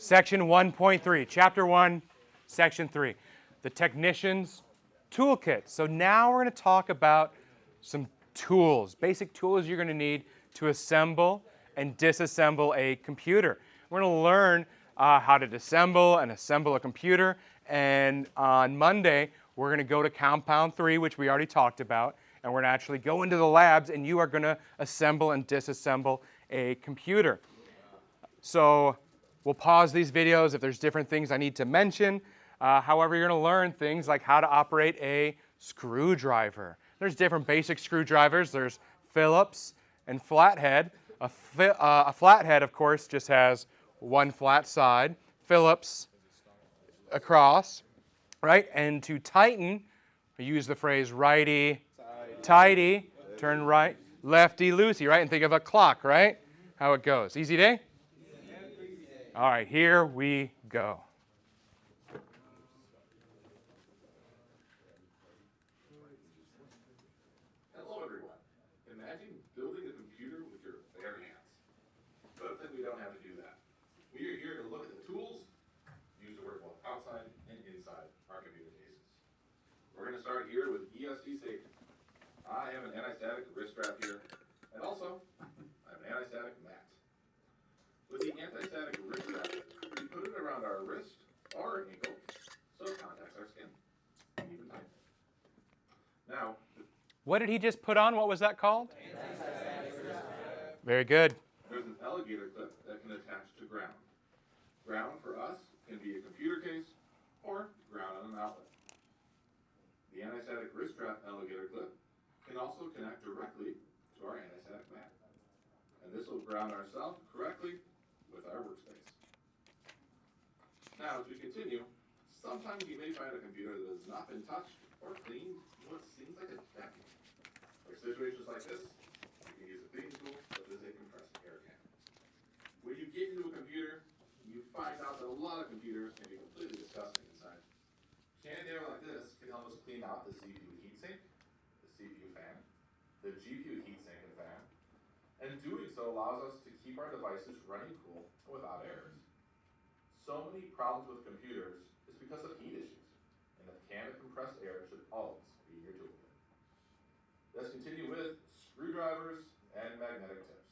Section 1.3, Chapter 1, Section 3, the Technician's Toolkit. So now we're going to talk about some tools, basic tools you're going to need to assemble and disassemble a computer. We're going to learn how to disassemble and assemble a computer, and on Monday we're going to go to Compound 3, which we already talked about, and we're going to actually go into the labs and you are going to assemble and disassemble a computer. So we'll pause these videos if there's different things I need to mention. However, you're going to learn things like how to operate a screwdriver. There's different basic screwdrivers. There's Phillips and flathead. A flathead, of course, just has one flat side. Phillips across, right? And to tighten, we use the phrase righty tighty, turn right, lefty loosey, right? And think of a clock, right? How it goes. Easy day? All right, here we go. Hello, everyone. Imagine building a computer with your bare hands. But then we don't have to do that. We are here to look at the tools used to work both outside and inside our computer cases. We're going to start here with ESD safety. I have an anti-static wrist strap here, and also I have an anti-static mat. With the anti-static wrist strap, we put it around our wrist or our ankle so it contacts our skin. Even tighter. Now, What did he just put on? What was that called? Very good. there's an alligator clip that can attach to ground. Ground for us can be a computer case or ground on an outlet. The anti-static wrist strap alligator clip can also connect directly to our anti-static mat. And this will ground ourselves correctly with our workspace. Now, as we continue, sometimes you may find a computer that has not been touched or cleaned in what seems like a decade. For situations like this, you can use a cleaning tool such as a compressed air can. When you get into a computer, you find out that a lot of computers can be completely disgusting inside. Canned air like this can help us clean out the CPU heatsink, the CPU fan, the GPU heatsink and fan, and doing so allows us to keep our devices running cool without errors. So many problems with computers is because of heat issues, and a can of compressed air should always be in your toolkit. Let's continue with screwdrivers and magnetic tips.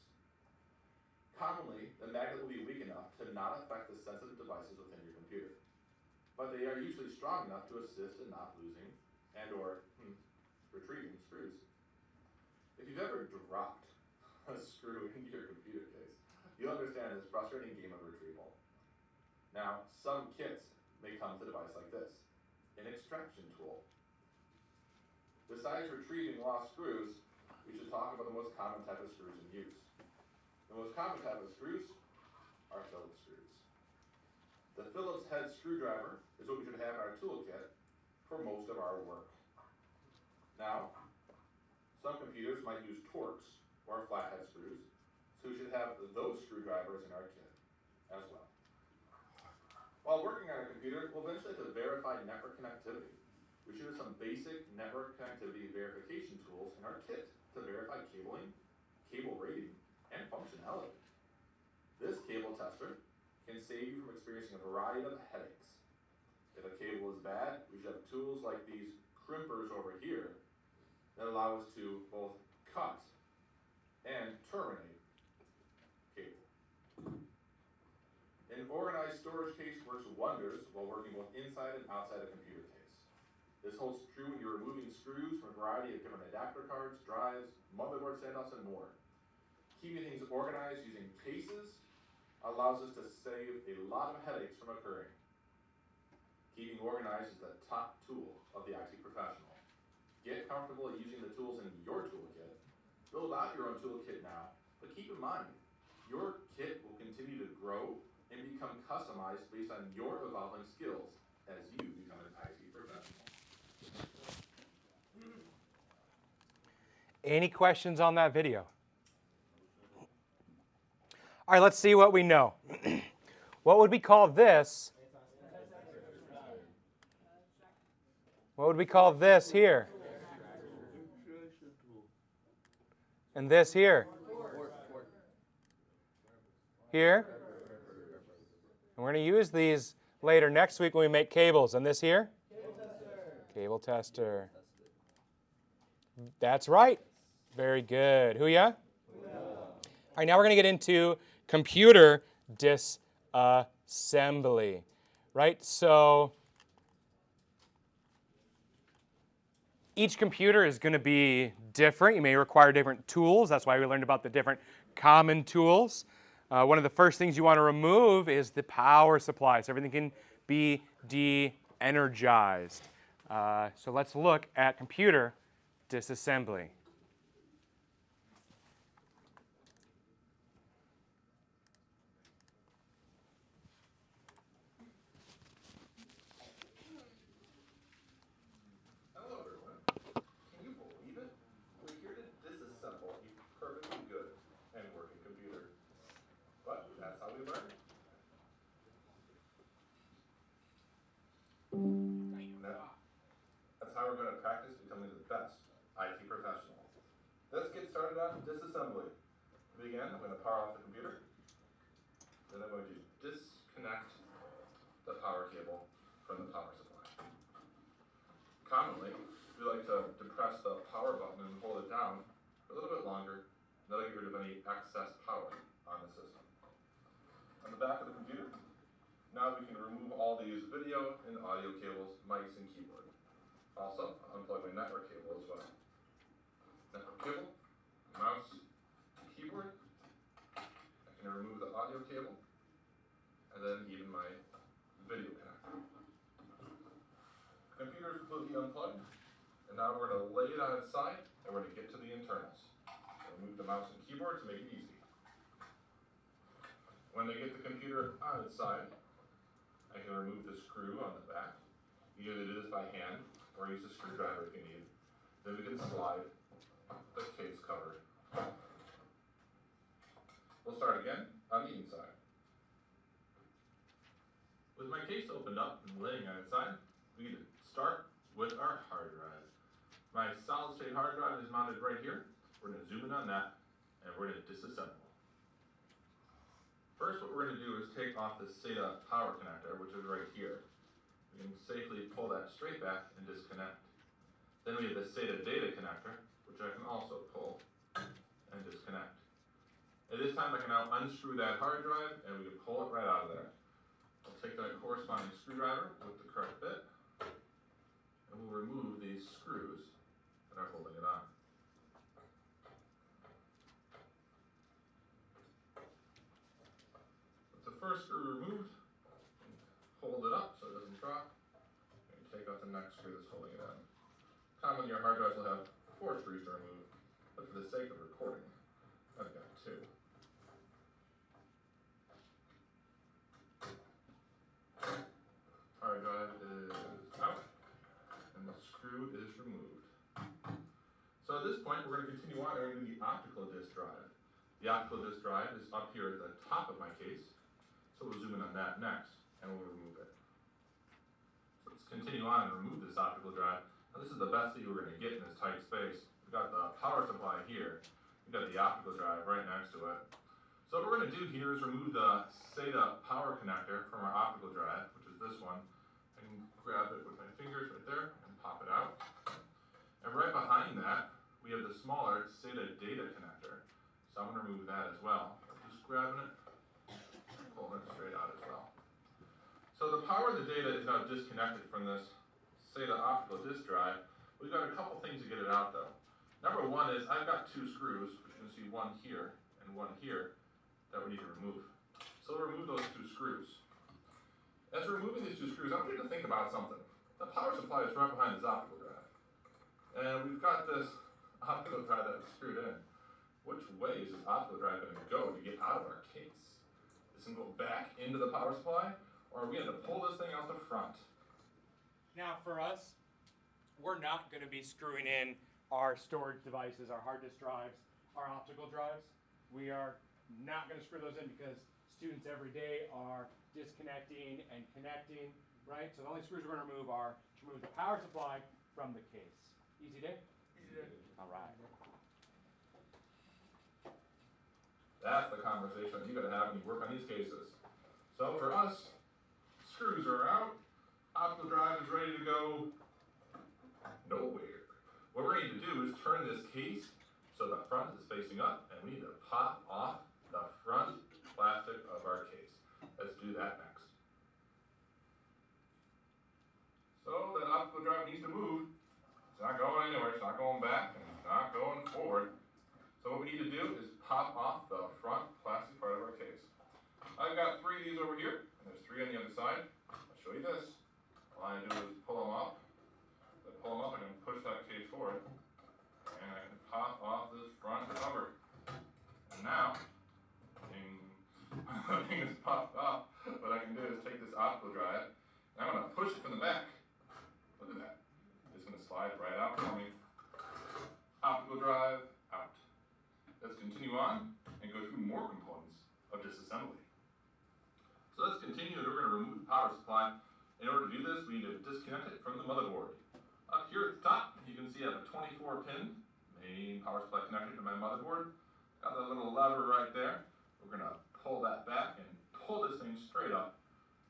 Commonly, the magnet will be weak enough to not affect the sensitive devices within your computer, but they are usually strong enough to assist in not losing and or retrieving screws. If you've ever dropped a screw into your computer case, you'll understand this frustrating game of retrieval. Now, some kits may come with a device like this, an extraction tool. Besides retrieving lost screws, we should talk about the most common type of screws in use. The most common type of screws are Phillips screws. The Phillips head screwdriver is what we should have in our toolkit for most of our work. Now, some computers might use Torx or flathead screws, so we should have those screwdrivers in our kit as well. While working on a computer, we'll eventually have to verify network connectivity. We should have some basic network connectivity verification tools in our kit to verify cabling, cable rating, and functionality. This cable tester can save you from experiencing a variety of headaches. If a cable is bad, we should have tools like these crimpers over here that allow us to both cut and terminate cable. An organized storage case works wonders while working both inside and outside a computer case. This holds true when you're removing screws from a variety of different adapter cards, drives, motherboard standoffs, and more. Keeping things organized using cases allows us to save a lot of headaches from occurring. Keeping organized is the top tool of the IT professional. Get comfortable using the tools in your toolkit. Build out your own toolkit now, but keep in mind, your kit will continue to grow and become customized based on your evolving skills as you become an IT professional. Any questions on that video? All right, let's see what we know. What would we call this? What would we call this here? And this here? Here? And we're going to use these later next week when we make cables. And this here? Cable tester. Cable tester. That's right. Very good. Who ya? All right, now we're going to get into computer disassembly. Right? So each computer is going to be different. You may require different tools. That's why we learned about the different common tools. One of the first things you want to remove is the power supply, so everything can be de-energized. So let's look at computer disassembly. Hello everyone. Can you believe it? We're here to disassemble a perfectly good and working computer. But that's how we learn. Now, that's how we're going to practice becoming the best IT professional. Let's get started on disassembly. To begin, I'm going to power off the computer. Then I'm going to disconnect the power cable from the power supply. Commonly, we like to depress the power button and hold it down for a little bit longer. That'll get rid of any excess power on the system. On the back of the computer, now we can remove all these video and audio cables, mice, and keyboard. Also, unplug my network cable as well. Network cable, mouse, keyboard. I can remove the audio cable, and then even my video connector. The computer is completely unplugged, and now we're going to lay it on its side, and we're going to get to the internals. Remove the mouse and keyboard to make it easy. When I get the computer on its side, I can remove the screw on the back. You can either do this by hand or use a screwdriver if you need. Then we can slide the case cover. We'll start again on the inside. With my case opened up and laying on its side, we can start with our hard drive. My solid state hard drive is mounted right here. We're going to zoom in on that and we're going to disassemble. First, what we're going to do is take off the SATA power connector, which is right here. We can safely pull that straight back and disconnect. Then we have the SATA data connector, which I can also pull and disconnect. At this time, I can now unscrew that hard drive and we can pull it right out of there. I'll take that corresponding screwdriver with the correct bit and we'll remove these screws that are holding it on. With the first screw removed, hold it up so it doesn't drop, and take out the next screw that's holding it on. Commonly, your hard drives will have 4 screws to remove, but for the sake of recording, I've got 2. Hard drive is out, and the screw is removed. So at this point, we're going to continue on and the optical disk drive. The optical disk drive is up here at the top of my case, so we'll zoom in on that next, and we'll remove it. So let's continue on and remove this optical drive. Now this is the best that we're going to get in this tight space. We've got the power supply here. We've got the optical drive right next to it. So what we're going to do here is remove the SATA power connector from our optical drive, which is this one. I can grab it with my fingers right there and pop it out. And right behind that, we have the smaller SATA data connector. So I'm going to remove that as well. Just grabbing it, pulling it straight out as well. So the power of the data is now disconnected from this SATA optical disk drive. We've got a couple things to get it out though. Number one is I've got 2 screws, which you can see one here and one here, that we need to remove. So we'll remove those 2 screws. As we're removing these 2 screws, I want you to think about something. The power supply is right behind this optical drive. And we've got this optical drive that's screwed in. Which way is this optical drive going to go to get out of our case? Is it going to go back into the power supply, or are we going to pull this thing out the front? Now for us, we're not going to be screwing in our storage devices, our hard disk drives, our optical drives. We are not going to screw those in because students every day are disconnecting and connecting, right? So the only screws we're going to remove are to remove the power supply from the case. Easy day? Easy day. All right. That's the conversation you got to have when you work on these cases. So So for us, screws are out, optical drive is ready to go nowhere. What we're going to do is turn this case so the front is facing up, and we need to pop off the front plastic of our case. Let's do that next. So that optical drive needs to move. It's not going anywhere, it's not going back, and it's not going forward. So what we need to do is pop off the front plastic part of our case. I've got 3 of these over here, and there's 3 on the other side. I'll show you this. All I do is pull them up. If I pull them up, I can push that case forward, and I can pop off this front cover. And now, ding, the thing is popped off. What I can do is take this optical drive, and I'm going to push it from the back. Look at that. It's going to slide right out for me. Optical drive out. Let's continue on and go through more components of disassembly. So let's continue, and we're going to remove the power supply. In order to do this, we need to disconnect it from the motherboard. Up here at the top, you can see I have a 24-pin main power supply connector to my motherboard. Got that little lever right there. We're going to pull that back and pull this thing straight up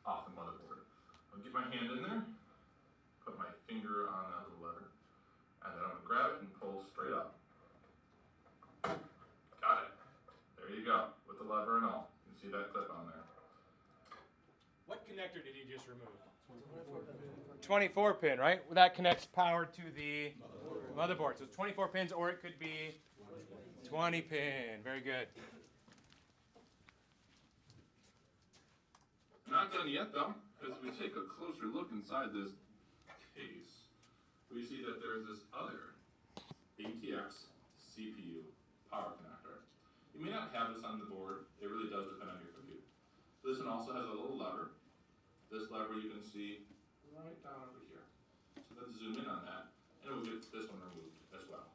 off the motherboard. I'll get my hand in there, put my finger on that little lever, and then I'm going to grab it and pull straight up. Got it. There you go, with the lever and all. You can see that clip on there. What connector did you just remove? 24 pin, right? Well, that connects power to the motherboard. So it's 24 pins, or it could be 20 pin. Very good. Not done yet though, because if we take a closer look inside this case, we see that there's this other ATX CPU power connector. You may not have this on the board. It really does depend on your computer. So this one also has a little lever. This lever you can see right down over here. So let's zoom in on that, and we'll get this one removed as well.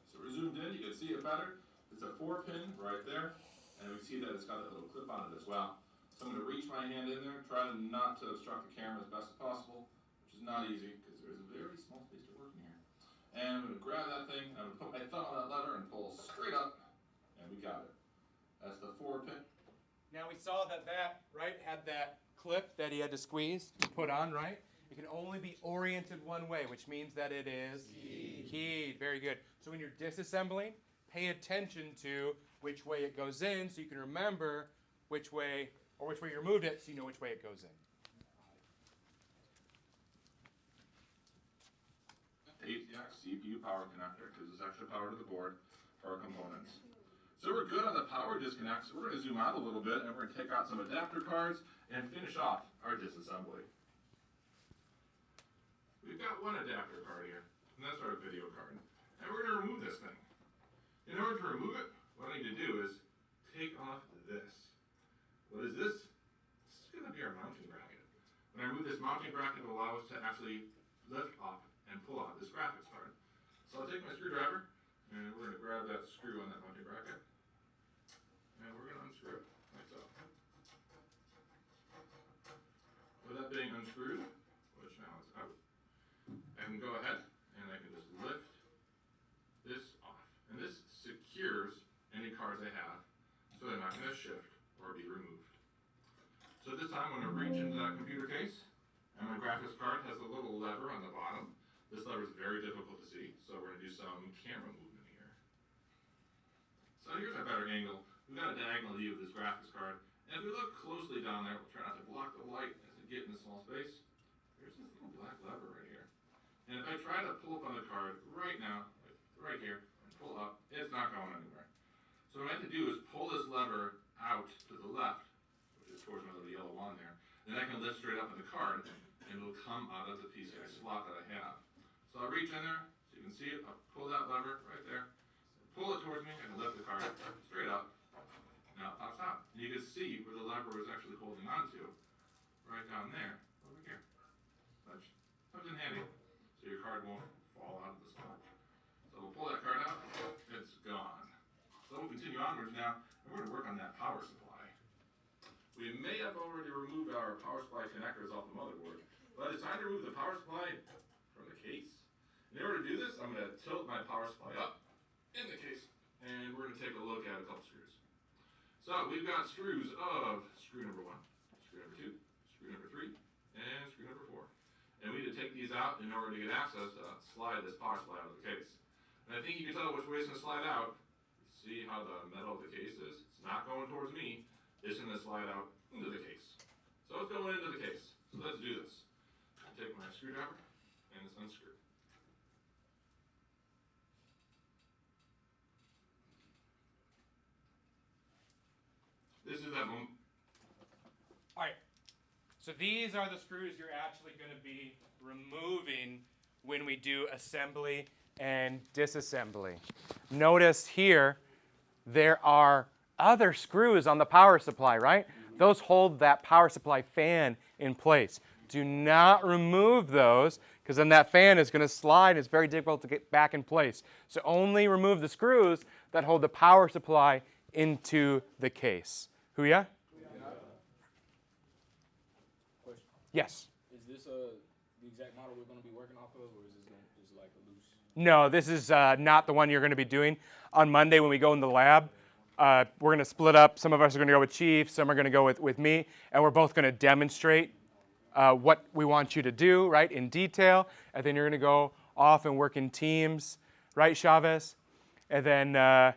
So we're zoomed in, you can see it better. It's a 4-pin right there, and we see that it's got a little clip on it as well. So I'm going to reach my hand in there, try not to obstruct the camera as best as possible, which is not easy because there's a very small space to work in here. And I'm going to grab that thing, I'm going to put my thumb on that lever and pull straight up, and we got it. That's the 4-pin. Now we saw that right, had that clip that he had to squeeze to put on, right? It can only be oriented one way, which means that it is keyed. Very good. So when you're disassembling, pay attention to which way it goes in so you can remember which way you removed it so you know which way it goes in. ATX CPU power connector gives us extra power to the board for our components. So we're good on the power disconnect, so we're going to zoom out a little bit and we're going to take out some adapter cards and finish off our disassembly. We've got one adapter card here, and that's our video card. And we're going to remove this thing. In order to remove it, what I need to do is take off this. What is this? This is going to be our mounting bracket. When I remove this mounting bracket, it will allow us to actually lift up and pull out this graphics card. So I'll take my screwdriver, and we're going to grab that screw on that mounting bracket. And we're going to unscrew it, like so. With that being unscrewed, which now is out, I can go ahead and I can just lift this off. And this secures any cards I have so they're not going to shift or be removed. So at this time I'm going to reach into that computer case, and my graphics card has a little lever on the bottom. This lever is very difficult to see, so we're going to do some camera movement here. So here's a better angle. We've got a diagonal view of this graphics card, and if we look closely down there, we'll try not to block the light as we get in the small space. There's this little black lever right here. And if I try to pull up on the card right now, like right here, and pull up, it's not going anywhere. So what I have to do is pull this lever out to the left, which is towards my little yellow wand there. Then I can lift straight up on the card, and it'll come out of the PCI slot that I have. So I'll reach in there, so you can see it. I'll pull that lever right there, pull it towards me, and lift the card straight up. Now it pops out. And you can see where the lever was actually holding onto, right down there, over here. Which comes in handy, so your card won't fall out of the slot. So we'll pull that card out, it's gone. So we'll continue onwards now, and we're going to work on that power supply. We may have already removed our power supply connectors off the motherboard, but it's time to remove the power supply from the case. In order to do this, I'm going to tilt my power supply up in the case, and we're going to take a look at a couple screws. So we've got screws of screw number 1, screw number 2, screw number 3, and screw number 4. And we need to take these out in order to get access to slide this power supply out of the case. And I think you can tell which way it's going to slide out. See how the metal of the case is? It's not going towards me. It's going to slide out into the case. So it's going into the case. So let's do this. I take my screwdriver and it's unscrewed. This is that moment. All right. So these are the screws you're actually going to be removing when we do assembly and disassembly. Notice here there are other screws on the power supply, right? Those hold that power supply fan in place. Do not remove those because then that fan is going to slide. It's very difficult to get back in place. So only remove the screws that hold the power supply into the case. Huya? Question. Yes. Is this the exact model we're going to be working off of, or is this just like a loose? No, this is not the one you're going to be doing. On Monday when we go in the lab, we're going to split up. Some of us are going to go with Chief, some are going to go with me, and we're both going to demonstrate what we want you to do, right, in detail. And then you're going to go off and work in teams, right, Chavez? And then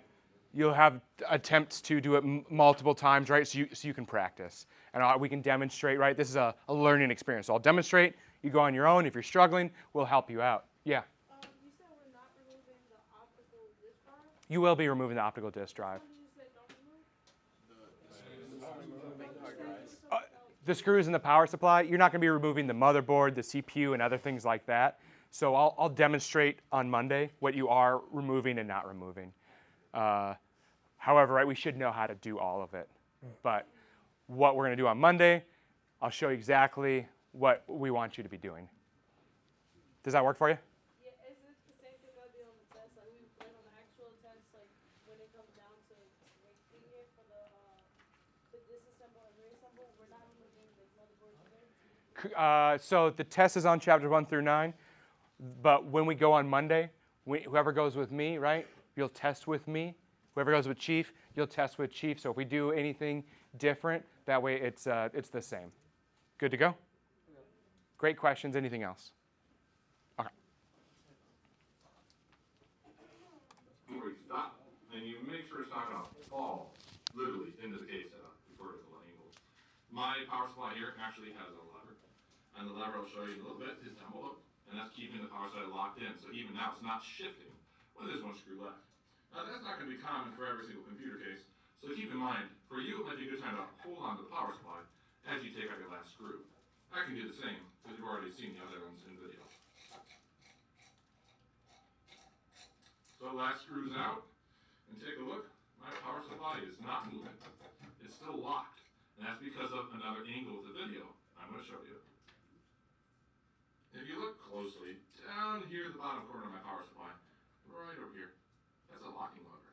you'll have attempts to do it multiple times, right, so you can practice. And we can demonstrate, right? This is a learning experience. So I'll demonstrate. You go on your own. If you're struggling, we'll help you out. Yeah? You said we're not removing the optical disk drive? You will be removing the optical disk drive. What did you say don't remove? The screws in the power supply, you're not going to be removing the motherboard, the CPU, and other things like that. So I'll demonstrate on Monday what you are removing and not removing. However, right, we should know how to do all of it. But what we're going to do on Monday, I'll show you exactly what we want you to be doing. Does that work for you? Yeah, is it the same thing I do on the test? Like we plan on the actual test, like when it comes down to making it for the disassemble and reassemble, we're not removing the motherboard today? So the test is on chapters 1 through 9. But when we go on Monday, whoever goes with me, right, you'll test with me. Whoever goes with Chief, you'll test with Chief. So if we do anything different, that way it's the same. Good to go? Great questions. Anything else? Okay. Before you stop, and you make sure it's not going to fall literally into the case at a vertical angle. My power supply here actually has a lever, and the lever I'll show you in a little bit is down below, and that's keeping the power supply locked in. So even now it's not shifting when there's one screw left. Now that's not going to be common for every single computer case, so keep in mind, for you it might be a good time to hold on to the power supply as you take out your last screw. I can do the same, because you've already seen the other ones in video. So last screw's out, and take a look, my power supply is not moving. It's still locked, and that's because of another angle of the video I'm going to show you. If you look closely, down here at the bottom corner of my power supply, right over here, that's a locking lever.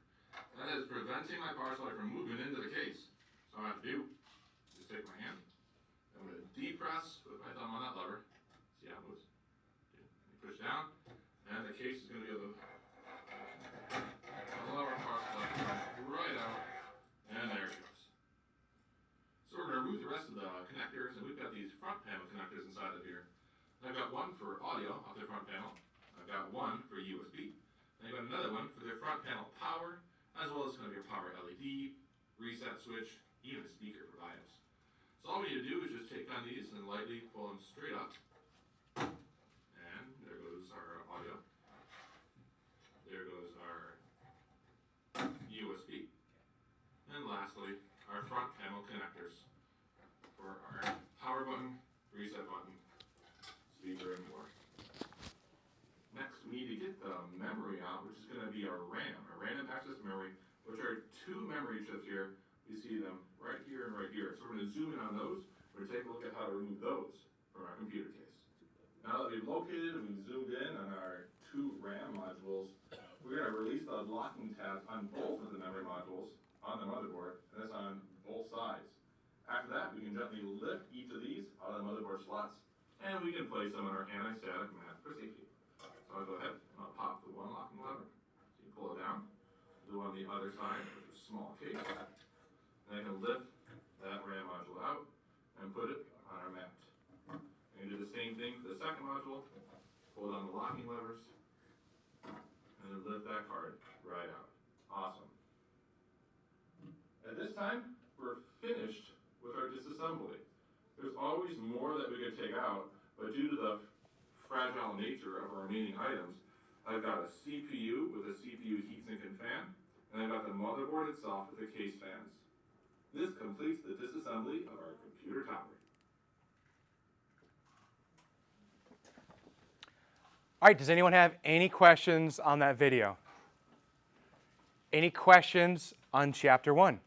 That is preventing my power supply from moving into the case. So all I have to do is take my hand. I'm going to depress with my thumb on that lever. See how it moves? You push down, and the case is going to be able to lower power supply right out, and there it goes. So we're going to remove the rest of the connectors, and we've got these front panel connectors inside of here. I've got one for audio off the front panel. I've got one for USB. And I've got another one for the front panel power, as well as going to be a power LED, reset switch, even a speaker for BIOS. So all we need to do is just take on these and lightly pull them straight up. And there goes our audio. There goes our USB. And lastly, our front panel connectors for our power button, reset button, speaker, and more. Next, we need to get the memory out, which is going to be our RAM, our random access memory, which are two memory chips here. You see them right here and right here. So we're going to zoom in on those. We're going to take a look at how to remove those from our computer case. Now that we've located and we've zoomed in on our two RAM modules, we're going to release the locking tabs on both of the memory modules on the motherboard, and that's on both sides. After that, we can gently lift each of these out of the motherboard slots, and we can place them on our anti-static mat for safety. So I'll go ahead and I'll pop the one locking lever. So you pull it down. Do on the other side, which is a small case. and I can lift that RAM module out and put it on our mat. And do the same thing for the second module, hold on the locking levers, and then lift that card right out. Awesome. At this time, we're finished with our disassembly. There's always more that we could take out, but due to the fragile nature of our remaining items, I've got a CPU with a CPU heatsink and fan, and I've got the motherboard itself with the case fans. This completes the disassembly of our computer tower. All right, does anyone have any questions on that video? Any questions on chapter 1?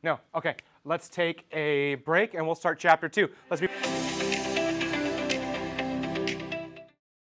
No? Okay, let's take a break and we'll start chapter 2. Let's be